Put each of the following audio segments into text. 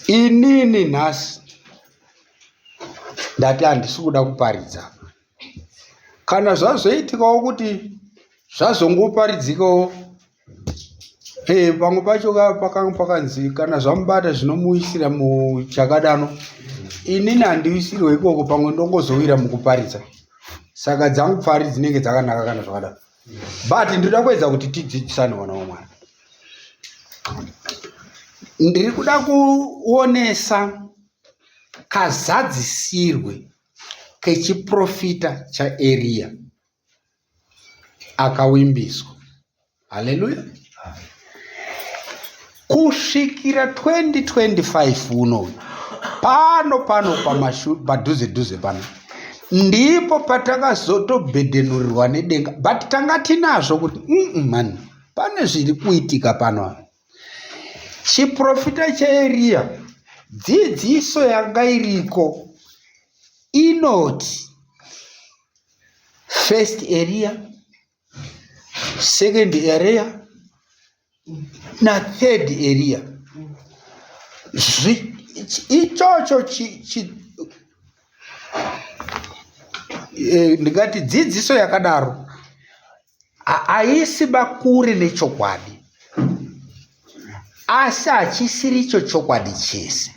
Inini nhasi ndati handisi kuda kuparidza. Kana zvazoitikawo kuti zvazongoparidzikawo pamwe pacho pakanga pakanzi kana zvamubata zvinomuisira muchakadano, inini handiwisirwe ikoko, pamwe ndongozowira mukuparidza. Saka dzangu pfari dzinenge dzakanaka kana zvakadaro, but ndinoda kuedza kuti tidzidzisane vana vaMwari. Ndiri kuda kuonesa kazadzisirwe kechiprofita chaEriya akawimbiswa. Haleluya. Kusvikira 2025 uno pano padhuze pano ndipo patakazotobhedhenurirwa nedenga, but tanga tinazvo kuti man, pane zviri kuitika pano. Chiprofita chaEriya, dzidziso yanga iriko inoti first Eriya, second Eriya na third Eriya. Ichocho ndingati dzidziso yakadaro haisi bakure nechokwadi, asi hachisiri icho chokwadi chese.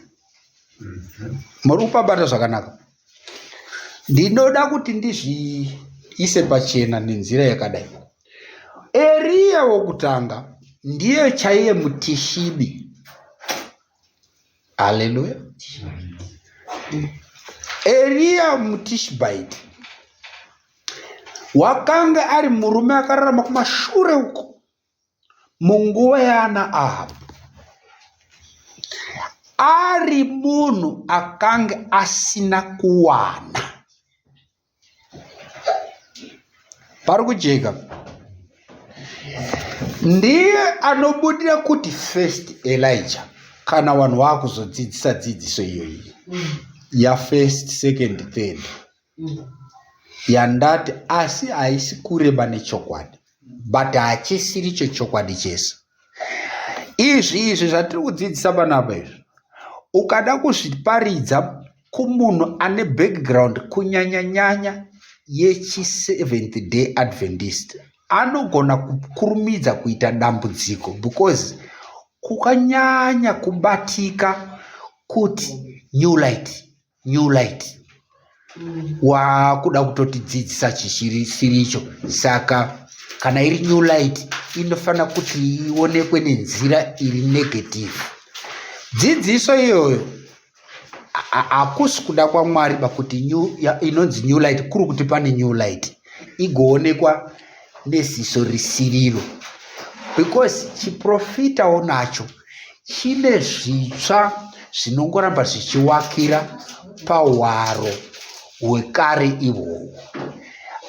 Muri kupabata zvakanaka. Ndinoda kuti ndizviise pachena nenzira yakadai. Eriya wokutanga ndiye chaiye muTishibi. Haleluya. Eriya muTishibite wakanga ari murume akararama kumashure uko munguva yaana Ahabhu. Ari munhu akanga asina kuwana. Pari kujeka. Ndiye anobudira kuti first Elijah, kana vanhu vakuzodzidzisa dzidziso iyoyi ya first, second, third, yandati asi haisi kureba nechokwadi, but hachisiri icho chokwadi chese. Izvi zvatiri kudzidzisa panapa izvi, ukada kuzviparidza kumunhu ane background kunyanya yechi-Seventh Day Adventist, anogona kukurumidza kuita dambudziko, because kukanyanya kubatika kuti new light wakuda kutotidzidzisa chisiricho. Saka kana iri new light inofana kuti ionekwe nenzira iri negative. Dzidziso iyoyo hakusi kuda kwaMwari bakuti inonzi new light kuri kuti pane new light igoonekwa neziso risiriro, because chiprofita onacho chine zvitsva zvinongoramba zvichiwakira pahwaro hwekare ihwohwo.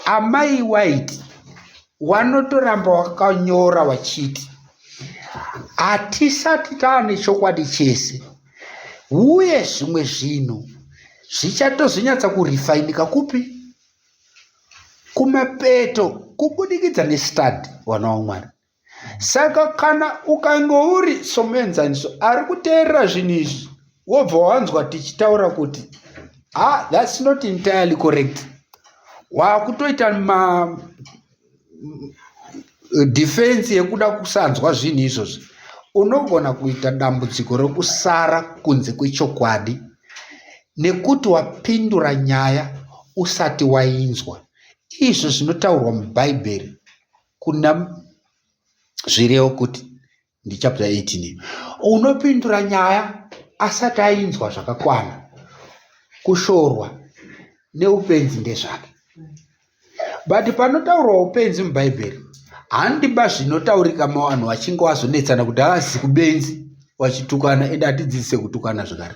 Amai White wanotoramba wakanyora wachiti hatisati taane chokwadi chese, uye zvimwe zvinhu zvichatozonyatsa kurifainika kupi? Kumapeto, kubudikidza nestudy vana vaMwari. Saka kana ukange uri somuenzaniso ari kuteerera zvinhu izvi wobva wanzwa tichitaura kuti that's not entirely correct, wakutoita defense yekuda kusanzwa zvinhu izvozvi, unogona kuita dambudziko rokusara kunze kwechokwadi nekuti wapindura nyaya usati wainzwa. Izvo zvinotaurwa mubhaibheri kuna zvirevo kuti ndichapter 18, unopindura nyaya asati ainzwa zvakakwana. Kushorwa neupenzi ndezvake. But panotaurwa upenzi mubhaibheri, handiba zvinotaurika mavanhu vachinge vazonetsana kuti havazi kubenzi vachitukana, ende hatidzidzise kutukana zvakare.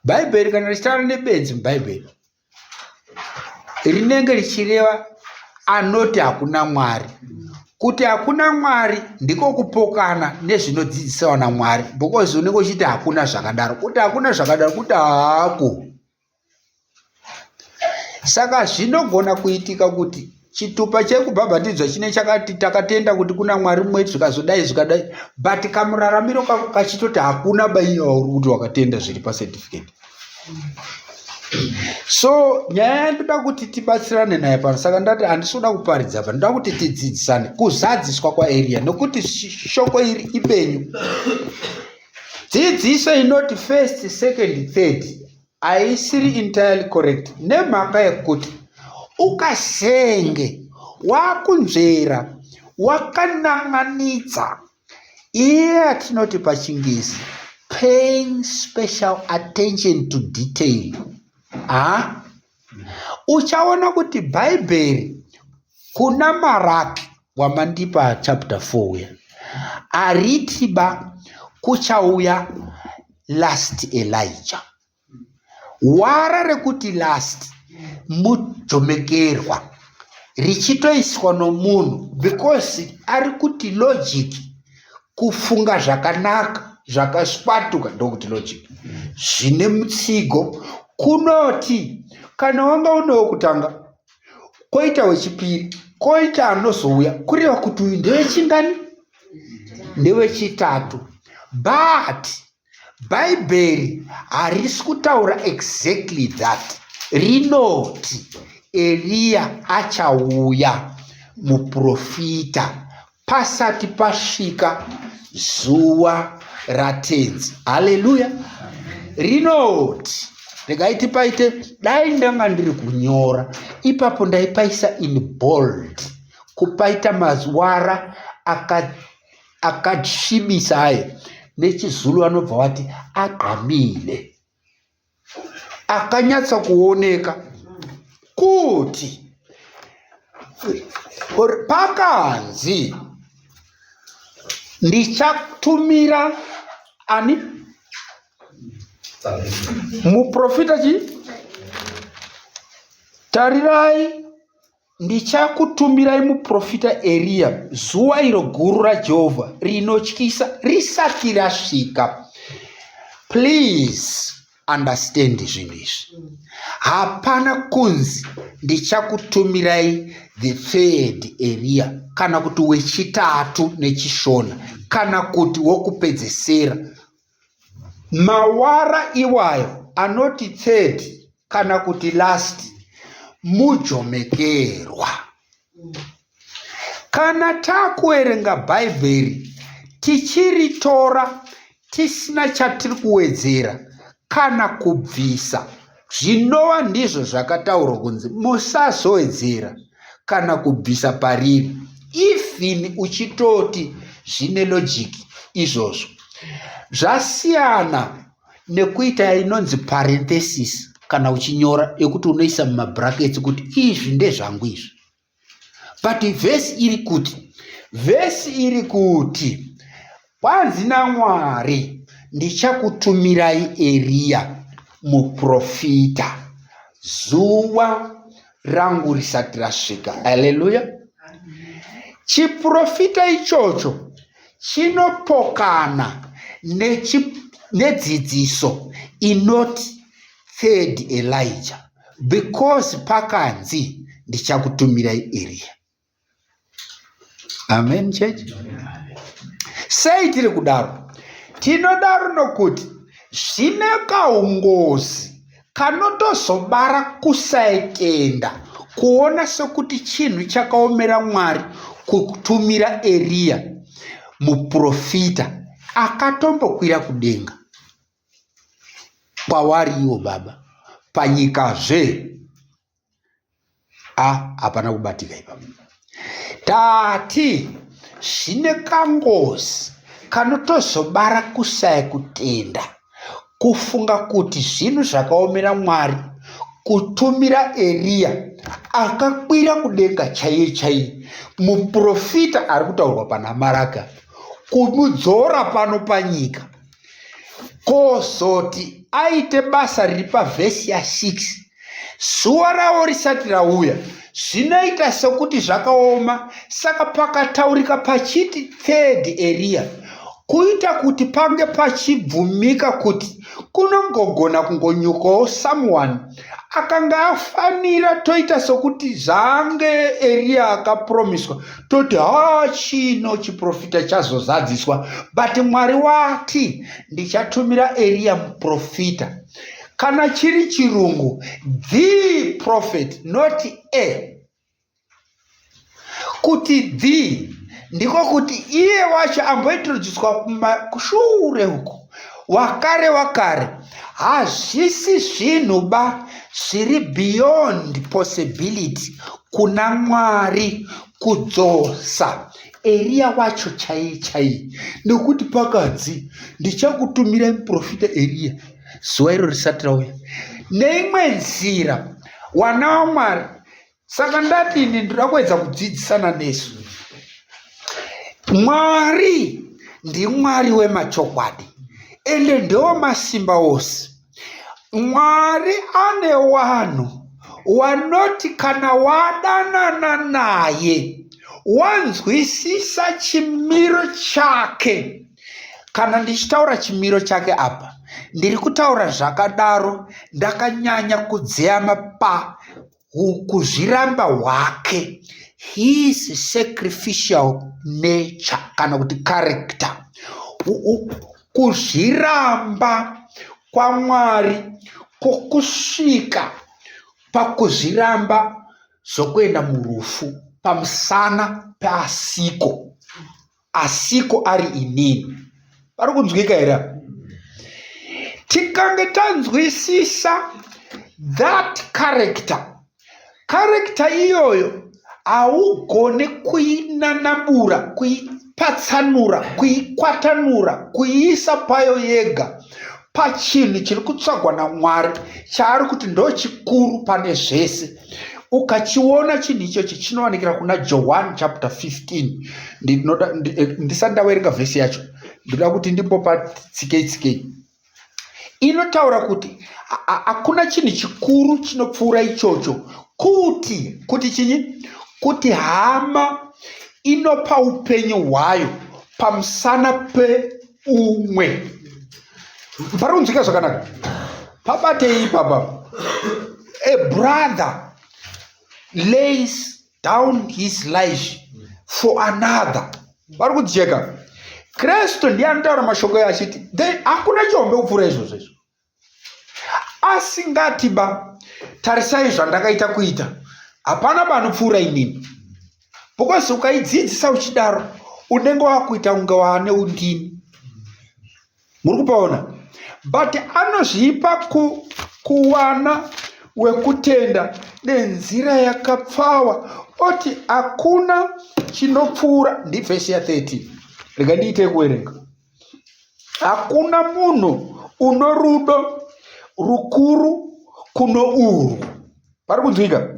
Bhaibheri kana richitaura nebenzi mubhaibheri, rinenge richireva anoti hakuna Mwari. Kuti hakuna Mwari ndiko kupokana nezvinodzidzisa vana Mwari, because unenge uchiti hakuna zvakadaro. Kuti hakuna zvakadaro kuti haako. Saka zvinogona kuitika kuti chitupa chekubhabhatidzwa chine chakati takatenda kuti kuna Mwari mumwe zvikazodai zvikadai, but kamuraramiro kachitoti hakuna baiwa uri kuti wakatenda zviri pacertificate. So nyaya yandoda kuti tibatsirane naye pano, saka ndati handisoda kuparidza pa, ndoda kuti tidzidzisane kuzadziswa kwaEria, nokuti shoko iri ipenyu. Dzidziso inoti first, second, third haisiri entirely correct, nemhaka yekuti ukasenge wakunzvera wakanan'anidza, iye atinoti pachingezi paying special attention to detail, uchaona kuti bhaibheri kuna maraki wamandipa chapter 4 ya aritiba kuchauya last Elijah. Wara rekuti last mujomekerwa richitoiswa nomunhu because ari kuti logic, kufunga zvakanaka zvakaswatuka ndokuti logic. Zvine mutsigo kunoti kana wanga unewo kutanga koita wechipiri koita anozouya kureva kuti uyu ndewechingani, ndewechitatu. But bhaibheri harisi kutaura exactly that. Rinoti Eria achauya muprofita pasati pasvika zuva ratenzi. Haleluya. Rinoti ndikaiti paite, dai ndanga ndiri kunyora ipapo ndaipaisa in bold, kupaita mazwara akasvibisa haye, nechizulu anobva wati agqamile, akanyatsa kuoneka kuti pakanzi ndichatumira ani muprofita chi, tarirai ndichakutumirai muprofita Eria zuva iro guru raJehovha rinotyisa risati rasvika. Please understand zvinhu izvi. Hapana kunzi ndichakutumirai the third Eria, kana kuti wechitatu nechishona, kana kuti wokupedzesera. Mawara iwayo anoti third kana kuti last mujomekerwa. Kana takuerenga bhaibheri tichiritora tisina chatiri kuwedzera kana kubvisa, zvinova ndizvo zvakataurwa kunzi musazowedzera kana kubvisa pariri, even uchitoti zvine logic izvozvo. Zvasiyana nekuita inonzi parenthesis kana uchinyora, yekuti unoisa mumabrackets kuti izvi ndezvangu izvi. But vhesi iri kuti kwanzi naMwari ndichakutumirai Eria muprofita zuva rangu risati rasvika. Haleluya. Chiprofita ichocho chinopokana nedzidziso inoti third Elijah, because pakanzi ndichakutumirai Eria. Amen church. Sei tiri kudaro? Tinodaro nokuti zvine kaungozi kanotozobara kusaitenda, kuona sekuti chinhu chakaomera Mwari kutumira Eria muprofita akatombokwira kudenga kwavari iwo baba panyikazve. Hapana kubatika ipapo. Tati zvine kangozi kanotozobara kusaya kutenda, kufunga kuti zvinhu zvakaomera Mwari kutumira Eria akakwira kudenga chaiye chaiye, muprofita ari kutaurwa pana Maraka, kumudzora pano panyika, kozoti aite basa riri pavhesi ya6 zuva ravo risati rauya, zvinoita sekuti zvakaoma. Saka pakataurika pachiti third Eria, kuita kuti pange pachibvumika kuti kunongogona kungonyukawo someone akanga afanira toita sokuti zvange Eria akapromiswa toti chino chiprofita chazozadziswa, but Mwari wati ndichatumira Eria muprofita. Kana chiri chirungu, the prophet, not a. Kuti the ndiko kuti iye wacho ambointroducedwa kushure huko, wakare hazvisi zvinhu ba zviri beyond possibility kuna Mwari kudzosa Eria wacho chai nekuti pakadzi ndichakutumira muprofita Eria zuva iro risati rauya neimwe nzira wana waMwari. Saka ndati ini ndinoda kuedza kudzidzisana nesu. Mwari ndiMwari wemachokwadi ende ndiwo masimba ose. Mwari ane vanhu vanoti kana wadanana naye wanzwisisa chimiro chake. Kana ndichitaura chimiro chake apa, ndiri kutaura zvakadaro ndakanyanya kudzeyama kuzviramba hwake, his sacrificial nature kana kuti character. Kuzviramba kwaMwari kokusvika pakuzviramba zvokuenda murufu pamusana peasiko, asiko ari inini. Pari kunzwika here? Tikange tanzwisisa that character iyoyo haugone kuinanabura, kuipatsanura, kuikwatanura, kuiisa payo yega pachinhu chiri kutsvagwa naMwari chaari kuti ndo chikuru pane zvese. Ukachiona chinhu ichochi chinowanikira kuna John chapter 15. Ndisati ndaverenga vhesi yacho, ndoda kuti ndimbopa tsikei. Inotaura kuti hakuna chinhu chikuru chinopfuura ichocho, kuti chinyi? Kuti hama inopa upenyu hwayo pamusana peumwe. Pari kunzwika zvakanaka? Pabatei ipapa. A brother lays down his life for another. Pari kujeka. Kristu ndiye anotaura mashoko achiti hakuna chihombe kupfuura izvozvo. Asingati tarisai zvandakaita kuita, hapana panopfuura inini. Because ukaidzidzisa uchidaro unenge wakuita unge waane undini. Muri kupaona? But anozvipa kuwana wekutenda nenzira yakapfawa, oti hakuna chinopfuura. Ndivhesi ya 13. Rega ndiite kuverenga. Hakuna munhu uno rudo rukuru kuno urwu. Pari kunzwika?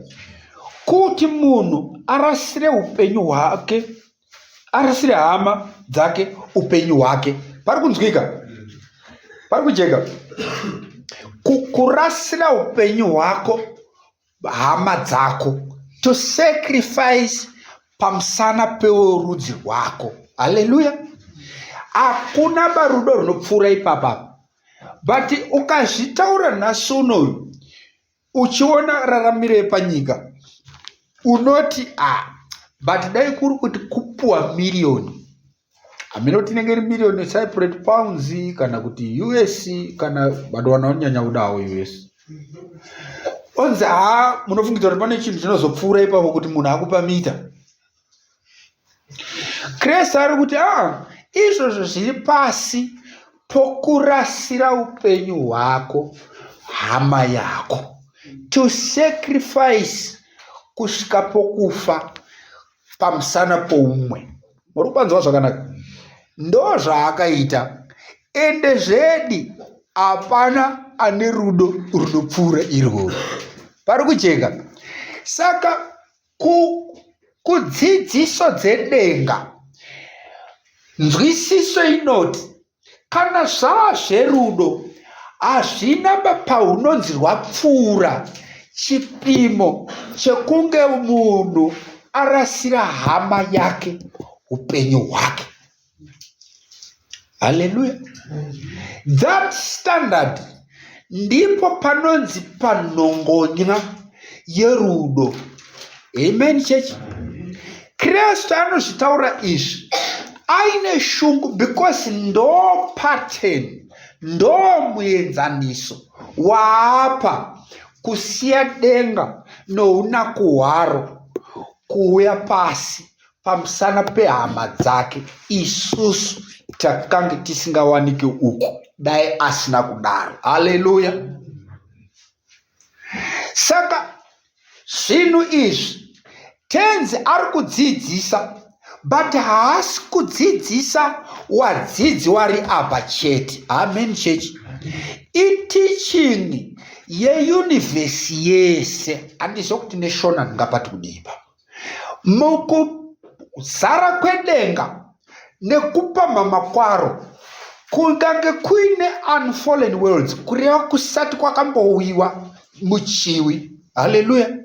Kuti munhu arasire upenyu hwake, arasire hama dzake upenyu hwake. Pari kunzwika? Pari kujeka? Kurasira upenyu hwako, hama dzako, to sacrifice pamusana peworudzi rwako. Hallelujah. Hakuna barudo runopfuura ipapa. But ukazvitaura nhasi unoyu uchiona raramiro panyika, unoti but dai kuri kuti kupuwa milioni, aminoti nenge milioni Cypriot pounds kana kuti US, kana vanhu vanonyanya kudawo US. Onzi munofungidzwa kuti pane chinhu chinozopfuura ipapo kuti munhu akupa mita. Kristu ari kuti izvozvo zviri pasi pokurasira upenyu hwako, hama yako, to sacrifice kusvika pokufa pamusana poumwe. Muri kupanzwa zvakanaka? Ndo zvaakaita, ende zvedi hapana ane rudo runopfuura irworwo. Pari kujeka? Saka kudzidziso dzedenga, nzwisiso inoti kana zvazverudo hazvina paunonzi rwapfuura chipimo chekunge munhu arasira hama yake upenyu hwake. Hallelujah. That standard ndipo panonzi panhongonya yerudo. Amen church. Kristu anozvitaura izvi aine shungu because ndo pattern, ndo muenzaniso waapa kusiya denga nounaku hwaro kuuya pasi pamusana pehama dzake. Isusu takange tisingawaniki uku dai asina kudaro. Haleluya. Saka zvinhu izvi tenzi ari kudzidzisa, but haasi kudzidzisa wadzidzi wari apa chete. Amen church. Iteaching yeyunivhesi yese, handizokuti neshona ndingapati kudipa, mukuzara kwedenga nekupamhama kwaro kungange kuine unfallen worlds, kureva kusati kwakambowiwa muchiwi. Haleluya.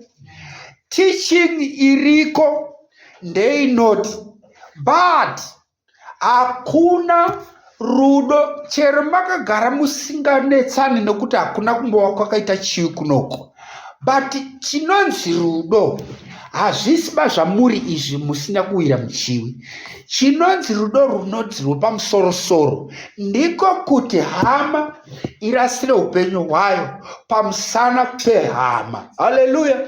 Teaching iriko ndeinoti, but hakuna rudo, chero makagara musinganetsani nokuti hakuna kumbova kwakaita chiwi kunoko, but chinonzi rudo hazvisi zvamuri izvi musina kuwira muchiwi. Chinonzi rudo runoti rwepamusorosoro ndiko kuti hama irasire upenyu hwayo pamusana pehama. Haleluya.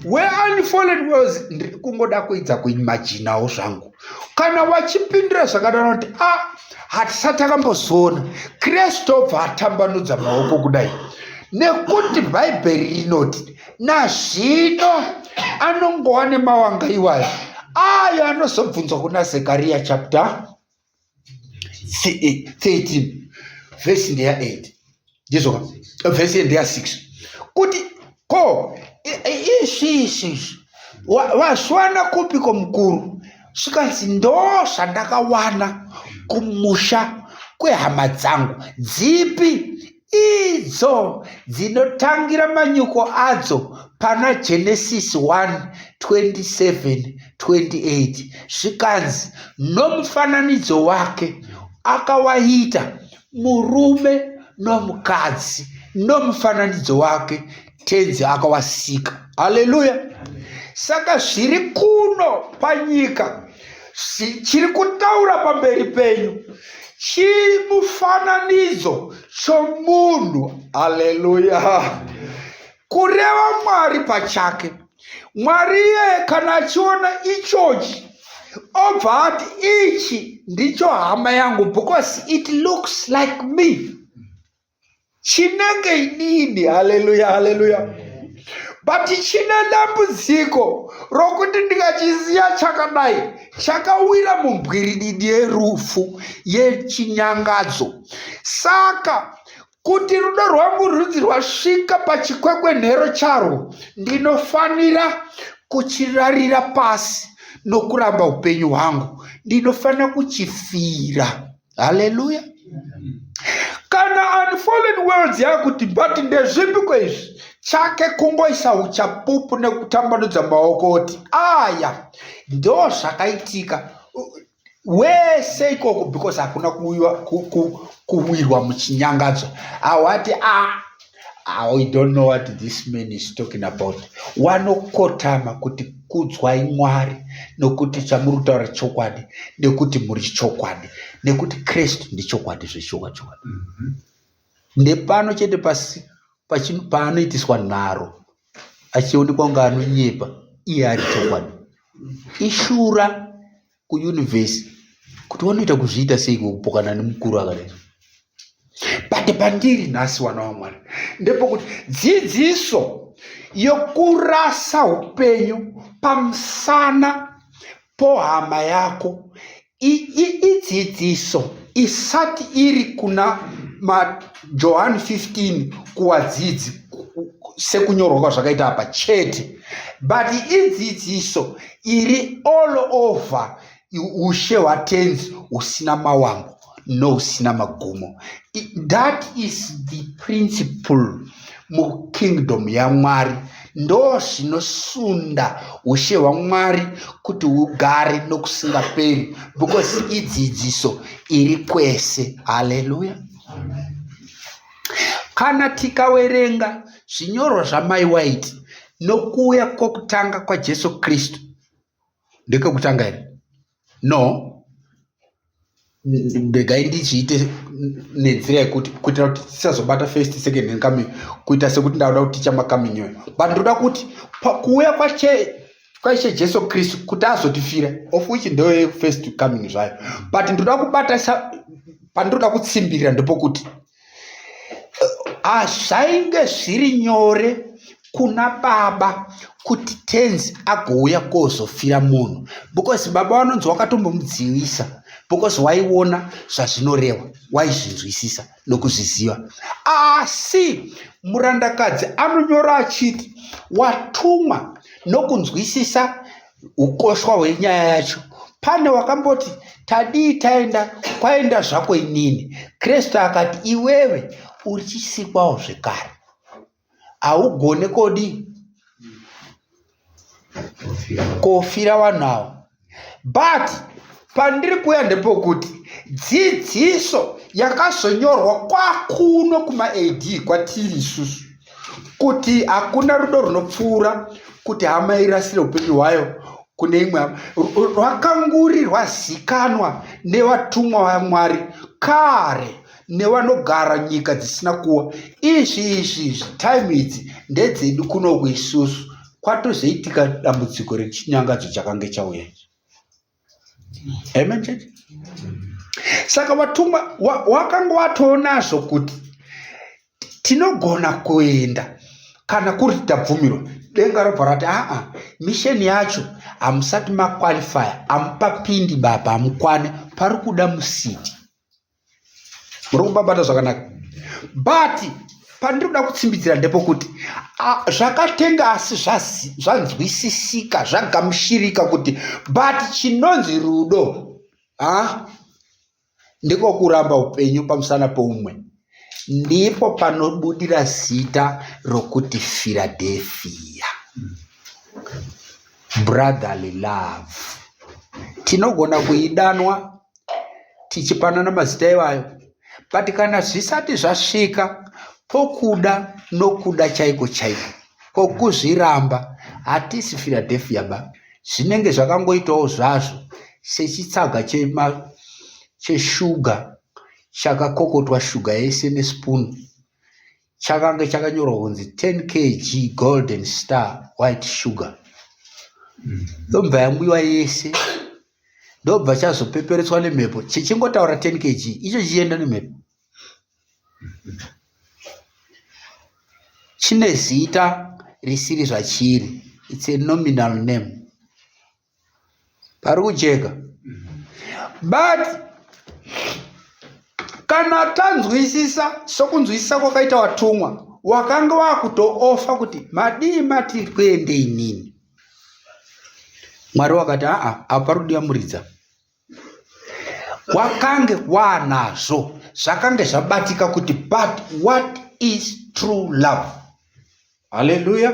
Where unfallen worlds ndiri kungoda kuedza kuimajinawo zvangu. Kana wachipindira zvakadaro kuti hatisati takambozoona Kristu obva atambanudza maoko kudai, nekuti bhaibheri rinoti nazvino anongova nemawanga iwayo ayo anozobvunzwa kuna Zekaria chapter 13 vhesi ndeya 8 ndizvo vhesi ndeya 6 kuti ko izvi wazviwana kupiko mukuru? Zvikanzi ndo zvandakawana kumusha kwehama dzangu. Dzipi idzo? Dzinotangira manyuko adzo pana Genesis 1:27-28. Zvikanzi nomufananidzo wake akawaita murume nomukadzi, nomufananidzo wake tenzi akawasika. Haleluya. Saka zviri kuno panyika chiri kutaura pamberi penyu chimufananidzo chomunhu. Haleluya. Kureva Mwari pachake. Mwari iye kana achiona ichochi obva ati ichi ndicho hama yangu because it looks like me. Chinenge inini. Haleluya. Haleluya. But chine dambudziko rokuti ndikachisiya chakadai chakawira mumbwirididi yerufu yechinyangadzo. Saka kuti rudo rwangu rudzi rwasvika pachikwekwenhero charwo, ndinofanira kuchirarira pasi nokuramba upenyu hwangu, ndinofanira kuchifira. Haleluya. Kana unfallen worlds yakuti but ndezvipi kwezvi chake kungoisa uchapupu nekutambanudza maoko oti aya ndo zvakaitika wese ikoko because hakuna kuwirwa muchinyangadzo. Awati I don't know what this man is talking about. Wanokotama kuti kudzwai Mwari nokuti chamuri kutaura chokwadi, nekuti muri chokwadi, nekuti Kristu ndichokwadi zvechokwadi. Ndepano chete pasi paanoitiswa nharo achionekwa kunge anonyepa, iye ari chokwadi. Ishura kuyunivhesi kuti wanoita kuzviita sei kupokana nemukuru akadai. But pandiri nhasi wana waMwari ndepokuti dzidziso yokurasa upenyu pamusana pohama yako idzidziso isati iri kuna Johani 15 kuwadzidzi sekunyorwa kwazvakaita apa chete, but idzidziso iri all over ushe hwatenzi husina mawango nousina magumo. That is the principle mukingdom yaMwari. Ndo zvinosunda ushe hwaMwari kuti hugare nokusingaperi, because idzidziso iri kwese. Haleluya. Kana tikawerenga zvinyorwa zvaMai White nokuuya kwokutanga kwaJesu Kristu, ndekekutanga here? No. Ndegai ndichiite nenzira yekuti kuitira kuti tisazobata first second and coming, kuita sekuti ndauda kuti tichamba coming yoyo, but ndoda kuti pakuuya kwaishe Jesu Kristu kuti azotifira, of which ndoye first coming zvayo, but ndoda kubata pandoda kutsimbirira ndepokuti zvainge zviri nyore kuna Baba kuti tenzi agouya kozofira munhu, because Baba vanonzi wakatombomudziwisa, because waiona zvazvinoreva, waizvinzwisisa nokuzviziva. Asi murandakadzi anonyora achiti watumwa nokunzwisisa ukoshwa hwenyaya yacho. Pane wakamboti tadii taenda, kwaenda zvako inini. Kristu akati iwewe uri chisikwawo zvekare, haugone kodi kofira vanhu avo. But pandiri kuya ndepokuti dzidziso yakazonyorwa kwakuno kuma-AD kwatiri isusu, kuti hakuna rudo runopfuura kuti hama irasire upenyu hwayo kune imwe, rwakanguri rwazikanwa nevatumwa vaMwari kare nevanogara nyika dzisina kuwa. Izvi time idzi ndedzedu kunoku isusu, kwatozoitika dambudziko rechinyangadzo chakange chauya. Amen church. Saka vatumwa wakanga watoonazvo kuti tinogona kuenda kana kuri tabvumirwa. Denga robva rati misheni yacho hamusati makwalifaya, hamupapindi Baba, hamukwane, pari kuda musiti. Muri kubabata zvakanaka. But pandiri kuda kutsimbidzira ndepokuti zvakatenga asi zvanzwisisika, zvagamushirika kuti but chinonzi rudo ndiko kuramba upenyu pamusana poumwe. Ndipo panobudira zita rokuti Philadelphia, brotherly love. Tinogona kuidanwa tichipanana mazita iwayo, but kana zvisati zvasvika pokuda nokuda chaiko chaiko, pokuzviramba, hatisi Philadelphia ba. Zvinenge zvakangoitawo zvazvo sechitsaga cheshuga chakakokotwa shuga yese nespoon, chakange chakanyorwa kunzi 10 kg golden star white sugar. Ndobva yamwiwa yese, ndobva chazopeperetswa nemhepo, chichingotaura 10 kg icho chienda nemhepo. Chine zita risiri zvachiri, it's a nominal name. Pari kujeka. But kana tanzwisisa sokunzwisisa kwakaita watumwa, wakanga wakutoofa kuti madii mati kuende inini. Mwari wakati aparudia muridza. Wakange wanazvo, zvakange zvabatika kuti but what is true love? Hallelujah.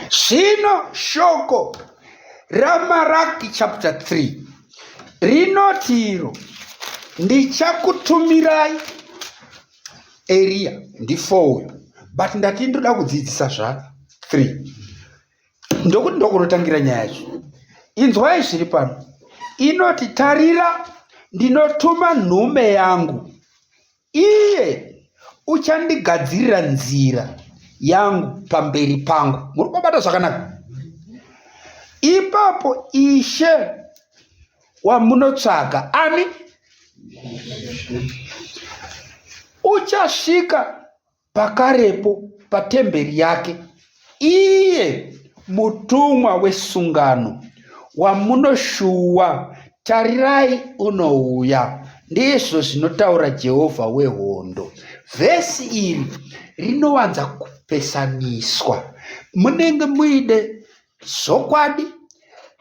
Zvino shoko raMaraki chapter 3 rinoti iro ndichakutumirai Elia, ndifouyo, but ndati ndoda kudzidzisa zvake 3 ndokuti ndokunotangira nyaya yacho. Inzwai zviri pano. Inoti tarira, ndinotuma nhume yangu, iye uchandigadzirira nzira yangu pamberi pangu. Muri kubata zvakanaka? Ipapo Ishe wamunotsvaga ani uchasvika pakarepo patemberi yake, iye mutumwa wesungano wamunoshuwa, tarirai unouya, ndizvo zvinotaura Jehovha wehondo. Vhesi iri rinowanza kupesaniswa. Munenge muide zvokwadi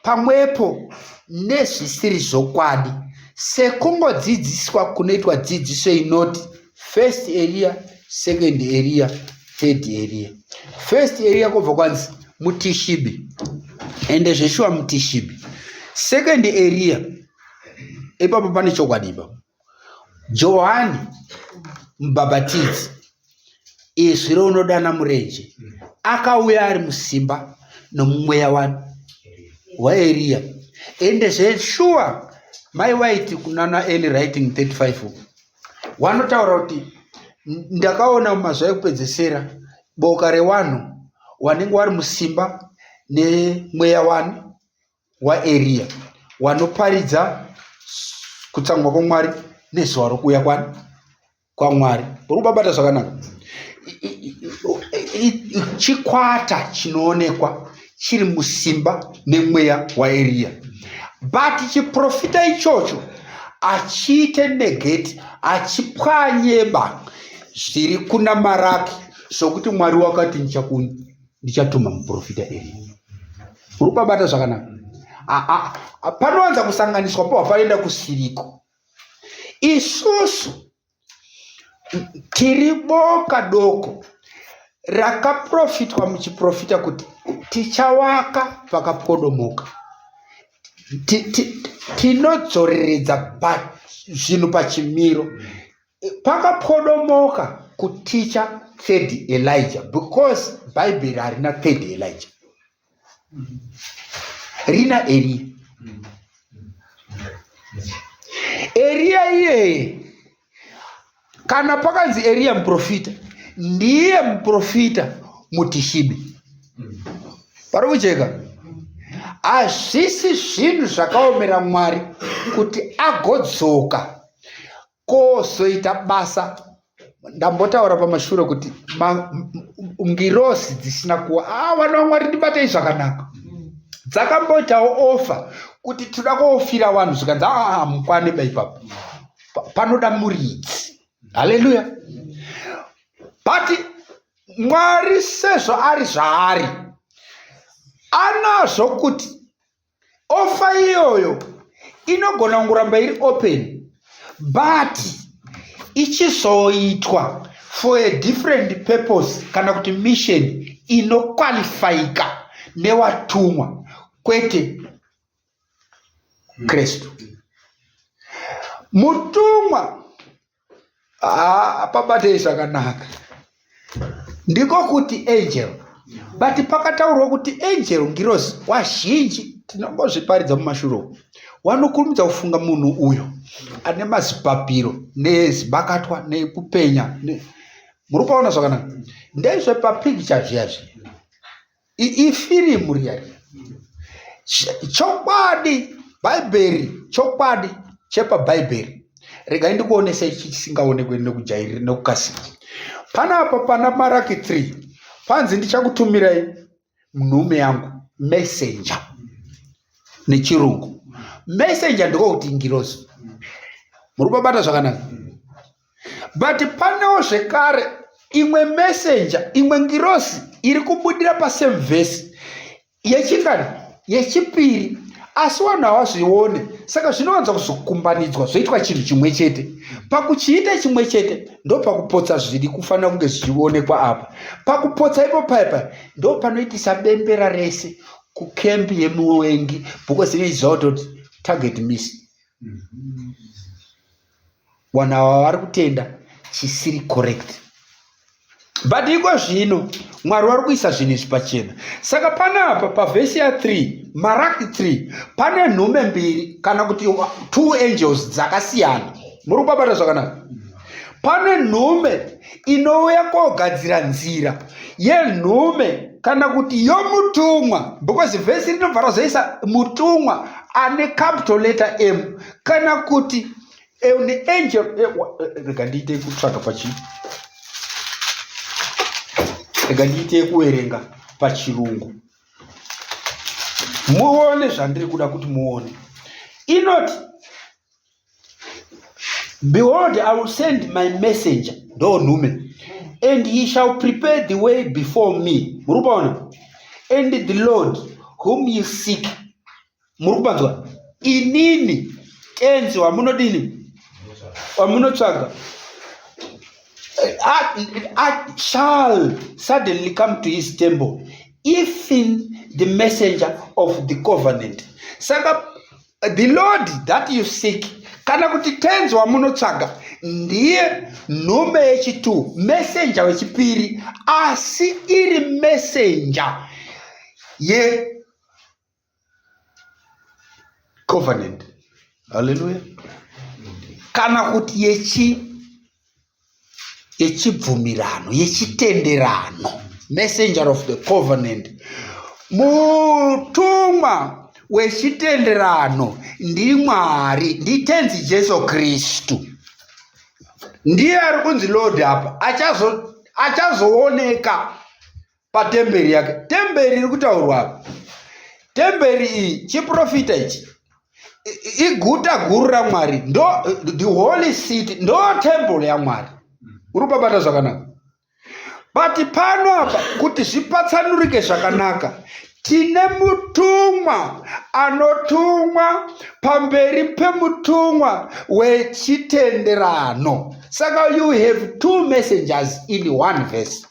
pamwepo nezvisiri zvokwadi, sekungodzidziswa kunoitwa dzidziso inoti first Elia, second Elia, third Elia. First Elia kubva kwanzi muTishibi, ende zveshuwa muTishibi. Second Elia, ipapo pane chokwadi ipapo. Johani mubhabhatidzi izviro unodana murenje akauya ari musimba nomumweya waEriya ende zveshuwa mai waiti kunana Eli writing 35 wanotaura kuti ndakaona mumazuva ekupedzesera boka rewanhu wanenge wari musimba nemweya waEriya wanoparidza kutsamwa kwaMwari nezuva rokuuya kwaMwari. Uri kubabata zvakanaka. Chikwata chinoonekwa chiri musimba nemweya waEriya, but chiprofita ichocho achiite negeti, achipwanyeba zviri kuna Maraki sokuti Mwari wakati ndichatuma muprofita Eriya. Uri kubabata zvakanaka. Panowanza kusanganiswa pawapanoenda kusiriko. Isusu tiri boka doko rakaprofitwa muchiprofita kuti tichawaka pakapodomoka, tinodzoreredza zvinhu pachimiro pakapodomoka kuticha third Elijah, because Bible harina third Elijah, rina Eriya. Eriya iyeye kana pakanzi Eriya muprofita, ndiye muprofita muTishibe. Pari kucheka? Hazvisi zvinhu zvakaomera Mwari kuti agodzoka kozoita basa. Ndambotaura pamashure kuti ngirosi dzisina kuwa vana vaMwari ndibatei zvakanaka, dzakamboitawo ofa kuti toda koofira vanhu zvikanzi mukwane baipapo panoda muridzi. Haleluya. But Mwari sezvo ari zvaari anazvo kuti ofa iyoyo inogona kungoramba iri open, but ichizoitwa for a different purpose kana kuti mission inokwalifyika nevatumwa, kwete Kristu. Mutumwa pabatei zvakanaka ndiko kuti angel, but pakataurwa kuti angel ngirozi wazhinji tinongozviparidza mumashuro wanokurumidza kufunga munhu uyo ane mazipapiro nezibakatwa nekupenya muri kuona zvakanaka. Ndezvepapicture zviyazvi ifirimu riyari chokwadi Bhaibheri, chokwadi chepabhaibheri. Regai ndikuonesa ichi chisingaonekwi nekujairira nekukasira. Panapa pana Maraki 3 panzi ndichakutumirai munhume yangu messenger nechirungu. Messenger ndiko kuti ngirozi. Muri kubata zvakanaka. But panewo zvekare imwe messenger, imwe ngirozi iri kubudira pasame verse yechingani yechipiri, asi vanhu havazvione. Saka zvinowanza kuzokumbanidzwa zvoitwa chinhu chimwe chete. Pakuchiita chimwe chete ndo pakupotsa zviri kufanira kunge zvichionekwa apa. Pakupotsa ipo paipa ndo panoitisa bembera rese kukembi yemuvengi, because inoiziva kuti target miss. Vanhu ava vari kutenda chisiri correct. But iko zvino Mwari vari kuisa zvinhu izvi pachena. Saka panapa pavhesi ya3 Maraki 3 pane nhume mbiri kana kuti 2 angels dzakasiyana. Muri kubata zvakanaka. Pane nhume inouya kogadzira nzira yenhume kana kuti yomutumwa, because vhesi rinobva razoisa mutumwa ane capital letter M kana kuti ne angel. Rega ndiite kutsvaga rega ndiite kuverenga pachirungu muone zvandiri kuda kuti muone. Inoti, behold, I will send my messenger, ndo nhume, and he shall prepare the way before me. Murupaona? And the Lord whom you seek. Murupanzwa? Inini tenzi wamunodini, wamunotsvaga, I shall suddenly come to his temple, even the messenger of the covenant. Saka the Lord that you seek, kana kuti tenzi wamunotsvaga ndiye nhume yechitu, messenger wechipiri, asi iri messenger ye covenant. Hallelujah. Kana kuti yechibvumirano, yechitenderano, messenger of the covenant. Mutumwa wechitenderano ndiMwari, nditenzi Jesu Kristu. Ndiye ari kunzi Lord apa, achazooneka patemberi yake. Temberi iri kutaurwa apa, temberi iyi chiprofita ichi, iguta guru raMwari, ndo the holy city, ndo temple yaMwari. Uri kubata zvakanaka. But pano apa kuti zvipatsanurike zvakanaka, tine mutumwa anotumwa pamberi pemutumwa wechitenderano. Saka you have two messengers in one verse.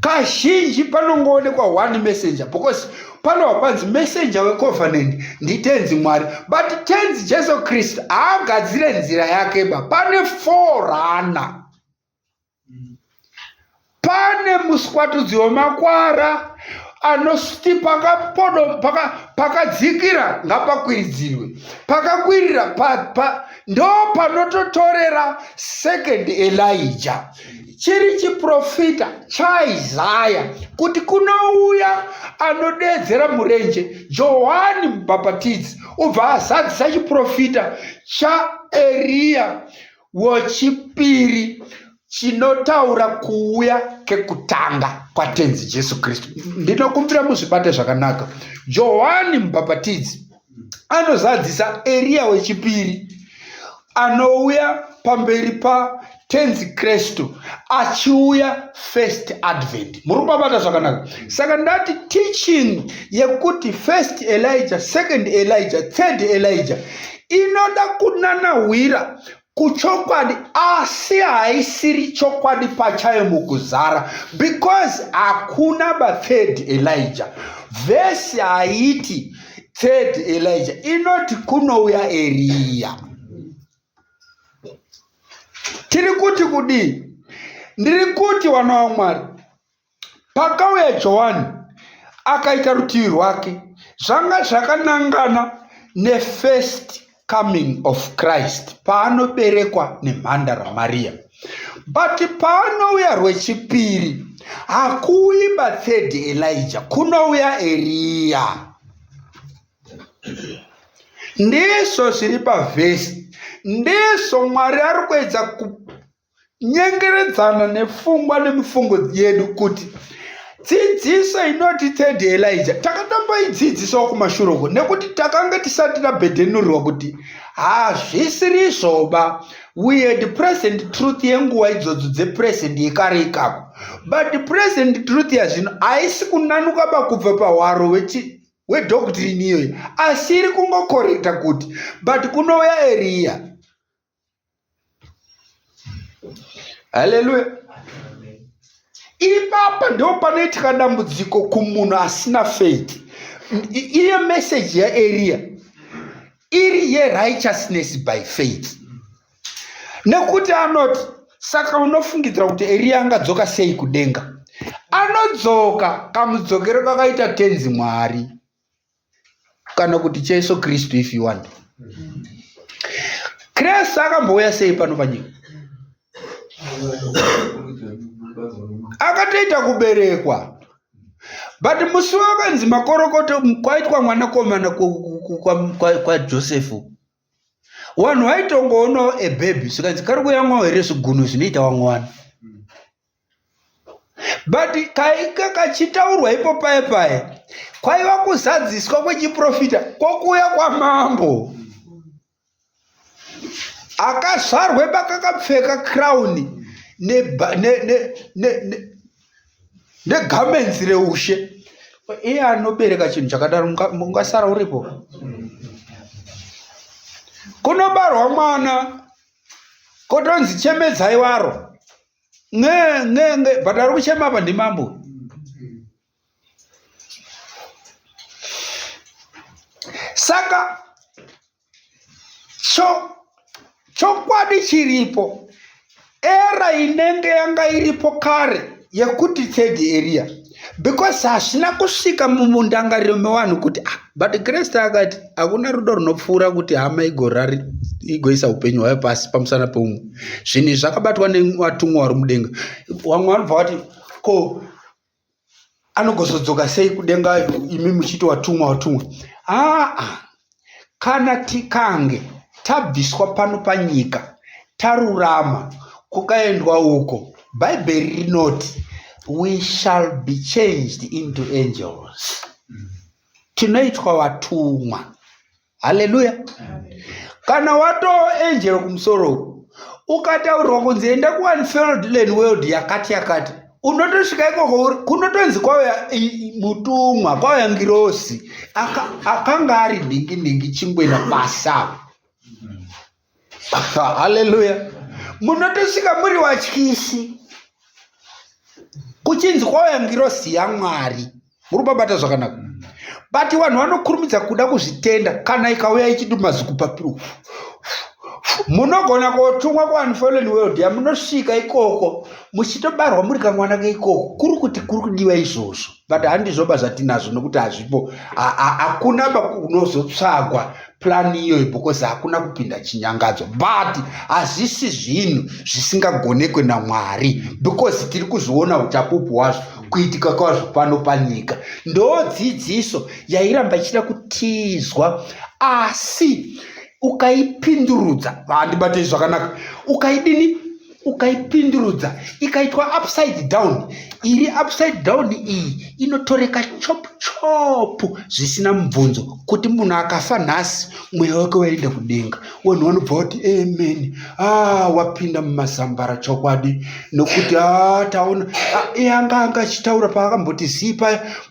Kazhinji panongoonekwa one messenger because pano wakwanzi messenger wecovenant nditenzi Mwari, but tenzi Jesu Kristu aagadzire nzira yake ba. Pane forerunner, pane muswatudzi wemakwara anositi pakadzikira ngapakwiridzirwe, pakakwirira ndo panototorera second Elijah. Chiri chiprofita chaIsaya kuti kunouya anodedzera murenje, Johani Mubhabhatidzi, ubva azadzisa chiprofita chaEriya wechipiri chinotaura kuuya kekutanga kwatenzi Jesu Kristu. Ndinokumbira muzvibate zvakanaka. Johani Mubhabhatidzi anozadzisa Eriya wechipiri anouya pamberi patenzi Kristu achiuya first advent. Muri kubata zvakanaka. Saka ndati teaching yekuti first Elijah, second Elijah, third Elijah inoda kunanahwira kuchokwadi, asi haisiri chokwadi pachayo mukuzara, because hakuna ba third Elijah. Vesi haiti third Elijah, inoti kunouya Eriya. Tiri kuti kudii? Ndiri kuti wana waMwari, pakauya Johani akaita rutivi rwake zvanga zvakanangana nefirst coming of Christ, paanoberekwa nemhandara Maria. But paanouya rwechipiri hakuuyi ba third Elijah, kunouya Eriya. Ndizvo zviri pavhesi, ndizvo Mwari ari kuedza kunyengeredzana nepfungwa nemifungo yedu kuti dzidziso inoti third Elijah takatomboidzidzisawo kumashure uko, nekuti takanga tisati tabhedhenurirwa kuti hazvisiri izvoba. We had present truth yenguva idzodzo dzepresent yekare ikako, but present truth yazvino haisi kunanuka bakubva pahwaro wedoctrine iyoyi, asi iri kungokorekta kuti but kunouya Eriya. Haleluya. Ipapa ndo panoitika dambudziko kumunhu asina faith. Iyo message yaEriya iri yerighteousness by faith. Nekuti anoti, saka unofungidzira kuti Eriya angadzoka sei kudenga? Anodzoka kamudzokero kakaita tenzi Mwari, kana kuti Jesu Kristu if you want. Kristu akambouya sei pano panyika? Akatoita kuberekwa, but musi wakanzi makorokoto kwaitwa mwanakomana kwa Josefu, vanhu vaitongoonawo ebhebhi, sikanzi kari kuyamwawo here zvigunu zvinoita wamwana. But kaika kachitaurwa ipo paye kwaiva kuzadziswa kwechiprofita kwokuuya kwamambo, akazvarwe pakakapfeka crown negamenzi reushe. Iye anobereka chinhu chakadaro mungasara uripo. Kunobarwa mwana kotonzi chemedzai waro but ari kuchema apa ndimambo. Saka chokwadi chiripo era inenge yanga iripo kare yekuti third area because hasina kusvika mumundangariro mevanhu kuti but Krista akati hakuna rudo runopfuura kuti hama igoisa upenyu hwayo pasi pamusana peumwe. Zvinhu zvakabatwa nevatumwa vari mudenga. Vamwe vanobva vati ko anogozodzoka sei kudenga imi muchiti watumwa. Kana tikange tabviswa pano panyika tarurama kukaendwa uko, Bhaibheri rinoti we shall be changed into angels. Tinoitwa watumwa. Haleluya. Kana watova angel kumusoro ukataurirwa kunzi enda ku-unfurled land world yakati unotosvika ikoko kunotonzi kwauya mutumwa, kwauya ngirosi akanga ari ningi chingwena pasa. Haleluya. Munotosvika muri watyisi kuchinzi kwauya ngirosi yaMwari. Muri kubata zvakanaka. But vanhu vanokurumidza kuda kuzvitenda kana ikauya ichidumazuku papiro. Munogona kotumwa ku-unfurled world yamunosvika ikoko muchitobarwa muri kamwana keikoko kuri kuti kuri kudiwa izvozvo. But handizvoba zvatinazvo nokuti hazvipo. Hakuna kunozotsvagwa plani iyoyo because hakuna kupinda chinyangadzo. But hazvisi zvinhu zvisingagonekwe naMwari because tiri kuzviona uchapupu hwazvo kuitika kwazvo pano panyika. Ndo dzidziso yairamba ichida kutizwa, asi ukaipindurudza, handibate zvakanaka, ukaipindurudza ikaitwa upside down. Iri upside down iyi inotoreka chopu zvisina mubvunzo kuti munhu akafa nhasi mweya wake waenda kudenga. Vanhu vanobva kuti amen, wapinda mumazambara chokwadi, nokuti taona anga achitaura paakamboti zii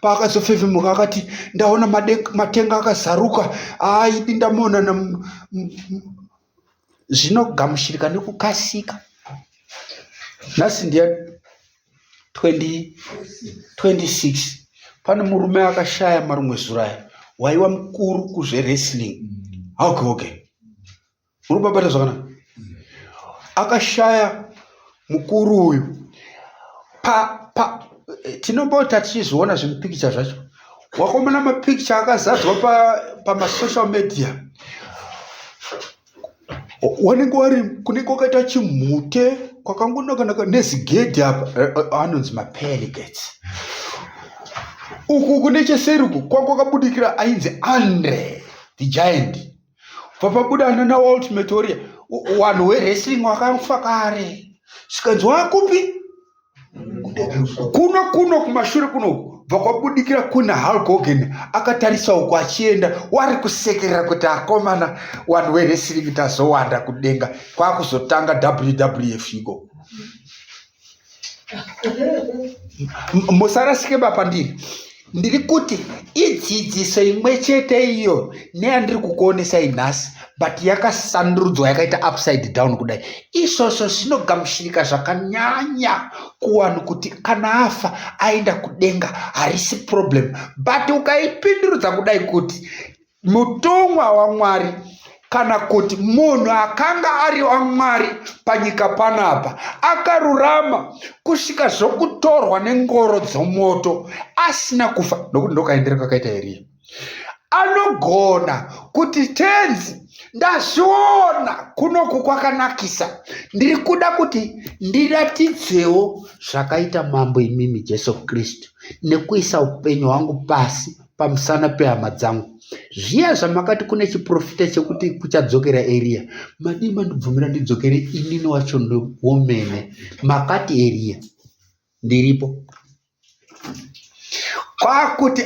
paakazofevhemuka akati ndaona matenga akazaruka, idi ndamonana. Zvinogamushirika nekukasika. Nhasi ndiya 2026 pane murume akashaya marumwe zuraya waiwa mukuru kuzve-wrestling. Okay. Muri kubata zvakanaka. Akashaya mukuru uyu. Tinomboti tichizviona zvimupikicha zvacho. Wakomana mapikicha akazadzwa pamasocial media. Wanenge wari kunenge wakaita chimhute kwakangonakanaka nezigedhi apa anonzi mapearl gates. Uku kune cheseri uku kwakabudikira ainzi Andre the Giant. Papabuda anana Ultimate Warrior. Wanhu we-wrestling wakafa kare. Sikanzi wakupi? Kuno kumashure kuno vakabudikira kuna Hulk Hogan akatarisa uko achienda wari kusekerera kuti akomana wanhu we-wrestling tazowanda kudenga kwakuzotanga WWF iko. Musarasike bapandiri. Ndiri kuti idzidziso imwe chete iyo neyandiri kukuonesai nhasi but yakasandurudzwa yakaita upside down kudai. Izvozvo zvinogamushirika zvakanyanya kuvanhu kuti kana afa aenda kudenga harisi problem. But ukaipindurudza kudai kuti mutumwa waMwari kana kuti munhu akanga ari waMwari panyika panapa akarurama kusvika zvokutorwa nengoro dzomoto asina kufa, nokuti ndokaendera kakaita Eria, anogona kuti tenzi ndazviona kunoku kwakanakisa, ndiri kuda kuti ndiratidzewo zvakaita mambo imimi Jesu Kristu nekuisa upenyu hwangu pasi pamusana pehama dzangu. Zviya zvamakati kune chiprofita chekuti kuchadzokera Eria, madii mandibvumira ndidzokere inini wacho womene. Makati Eria ndiripo kwakuti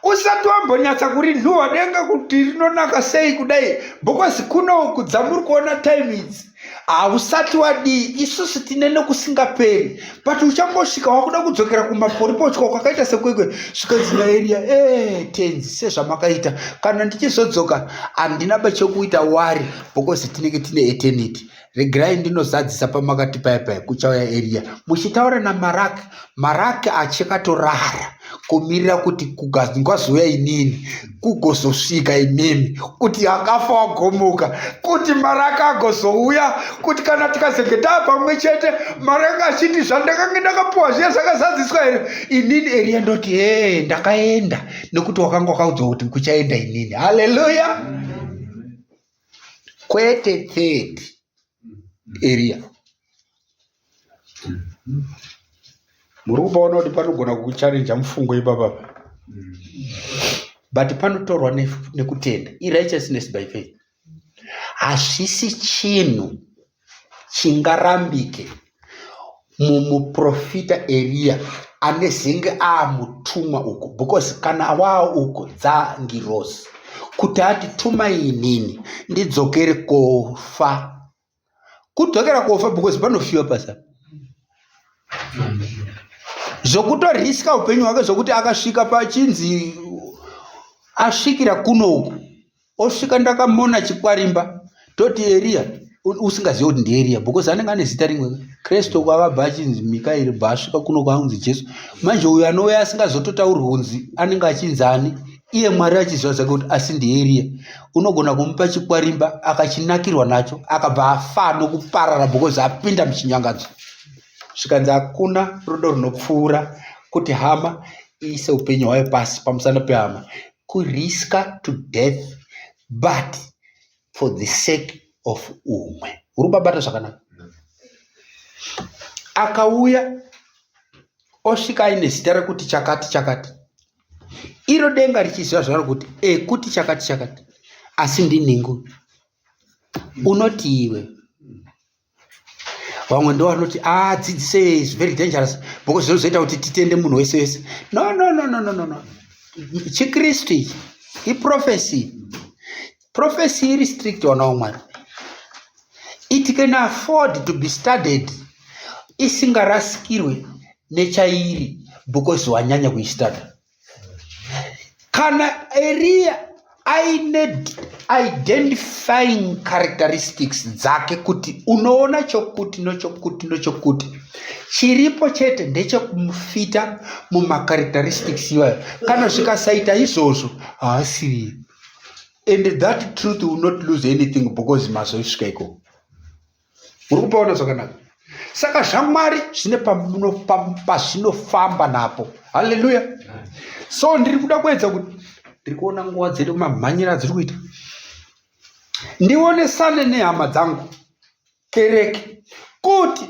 usati wambonyatsa kurinhuwa denga kuti rinonaka sei kudai, because kuno kudzamuri kuona time idzi hausati wadii. Isusu tinene kusingaperi, but uchangosvika wakuda kudzokera kumaporipochwa kwakaita sekwekwe zvikanzi naEria tenzi sezvamakaita, kana ndichizodzoka handina chekuita wari because tinenge tine eternity. Regerai ndinozadzisa pamakati paya kuchauya Eria muchitaura naMaraki achakatorara kumirira kuti kugazouya inini kugozosvika imimi, kuti akafa wagomuka, kuti maraka agozouya, kuti kana tikazenge pamwe chete maraka achiti zvandakange ndakapuwa zviya zvakazadziswa here, inini Eria ndoti ndakaenda nekuti wakanga wakaudzwa kuti kuchaenda inini. Haleluya. Kwete third Eria. Muri kupaona kuti panogona kukucharenja mufungo ipapa, but panotorwa nekutenda, righteousness by faith. Hazvisi chinhu chingarambike mumuprofita Eria anezenge mutumwa uko, because kana uko dzangirosi kuti ati tumai inini ndidzokere kofa, kudzokera kofa because panofiwa pasa zvokutoriska upenyu hwake, zvokuti akasvika pachinzi asvikira kuno uku, osvika ndakamona chikwarimba, toti Eria usingazivi kuti ndieria because anenge ane zita rimwe. Kristu kwakabva achinzi Mikaeri, bvaasvika kuno kwaanzi Jesu. Manje uyo anouya asingazototauri hunzi anenge achinzi ani, iye Mwari achiziva zvake kuti asi ndieria, unogona kumupa chikwarimba akachinakirwa nacho akabva afa nokuparara because apinda muchinyangadzo. Zvikanzi hakuna rudo runopfuura kuti hama iise upenyu hwayo pasi pamusana pehama, kuriska to death but for the sake of umwe. Uri babata zvakanaka. Akauya osvika aine zita rekuti chakati chakati, iro denga richiziva zvaro kuti kuti chakati chakati, asi ndiningu. Unoti iwe, vamwe ndo vanoti dzidzise is very dangerous because zvinozoita kuti titende munhu wese wese. No. Chikristu ichi prophecy iri strict wana waMwari. It can afford to be studied isingarasikirwe nechairi because wanyanya kuistudy. Kana Eria aine identifying characteristics dzake kuti unoona chokuti nochokuti, chiripo chete ndechekumufita mumacharacteristics iwayo. Kana zvikasaita izvozvo haasiri, and that truth will not lose anything because mazosvika ikoko. Uri kupaona zvakanaka. Saka zvaMwari zvine pazvinofamba napo. Haleluya. So ndiri kuda kuedza kuti ndiri kuona nguva dzedu mamhanyira dziri kuita, ndionesane nehama dzangu kereke kuti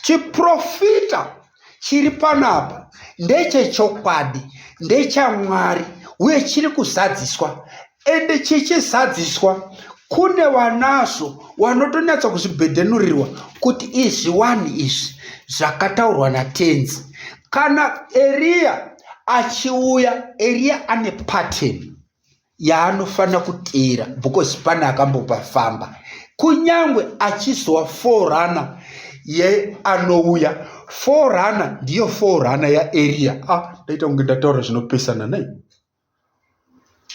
chiprofita chiri panapa ndechechokwadi, ndechaMwari, uye chiri kuzadziswa. Ende chichizadziswa kune vanazvo vanotonyatsa kuzvibhedhenurirwa kuti izviwani izvi zvakataurwa natenzi. Kana Eria achiuya, Eria ane pattern yaanofanira kuteera because pane akambopafamba. Kunyangwe achizova forerunner yeanouya, forerunner ndiyo forerunner yaEria. Ndaita kunge ndataura zvinopesana naye.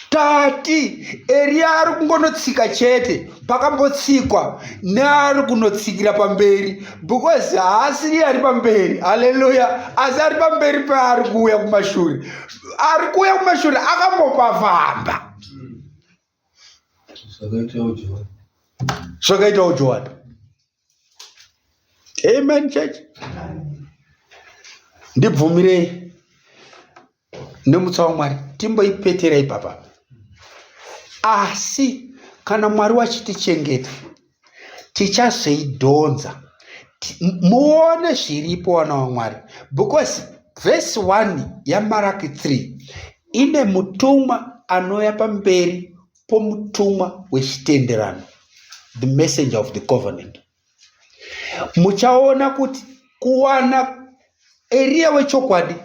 Tati Eria ari kungonotsika chete pakambotsikwa neari kunotsikira pamberi because haasiri ari pamberi. Haleluya. Asi ari pamberi paari kuuya kumashure. Ari kuuya kumashure akambopafamba. Zvakaita uJohani. Amen church. Ndibvumirei nemutsa waMwari timboipetera ipapa. Asi kana Mwari wachitichengeta tichazoidhonza. Muone zviripo wana waMwari, because verse 1 yaMaraki 3 ine mutumwa anouya pamberi pomutumwa wechitenderano, the messenger of the covenant. Muchaona kuti kuwana Eria wechokwadi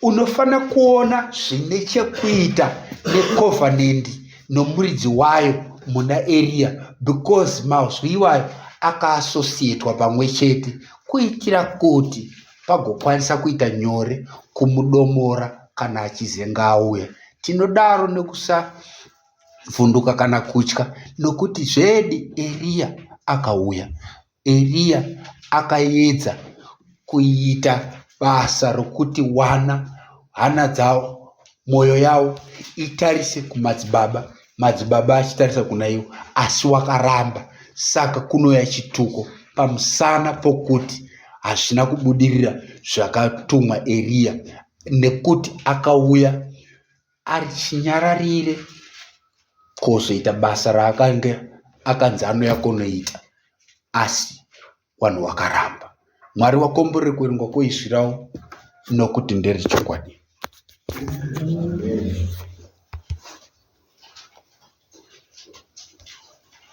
unofana kuona zvine chekuita necovenant nomuridzi wayo muna Eria, because mazwi iwayo akaasosietwa pamwe chete kuitira kuti pagokwanisa kuita nyore kumudomora kana achizenga auya. Tinodaro nekusavhunduka kana kutya, nokuti zvedi Eria akauya, Eria akaedza kuita basa rokuti hana dzavo, mwoyo yavo itarise kumadzibaba, madzibaba achitarisa kuna ivo, asi wakaramba. Saka kunouya chituko pamusana pokuti hazvina kubudirira zvakatumwa Eriya, nekuti akauya ari chinyararire kuzoita basa raakanga akanzi anouya kunoita, asi vanhu vakaramba. Mwari wakomborere kuverengwa kweizvi ravo, nokuti nderichokwadi.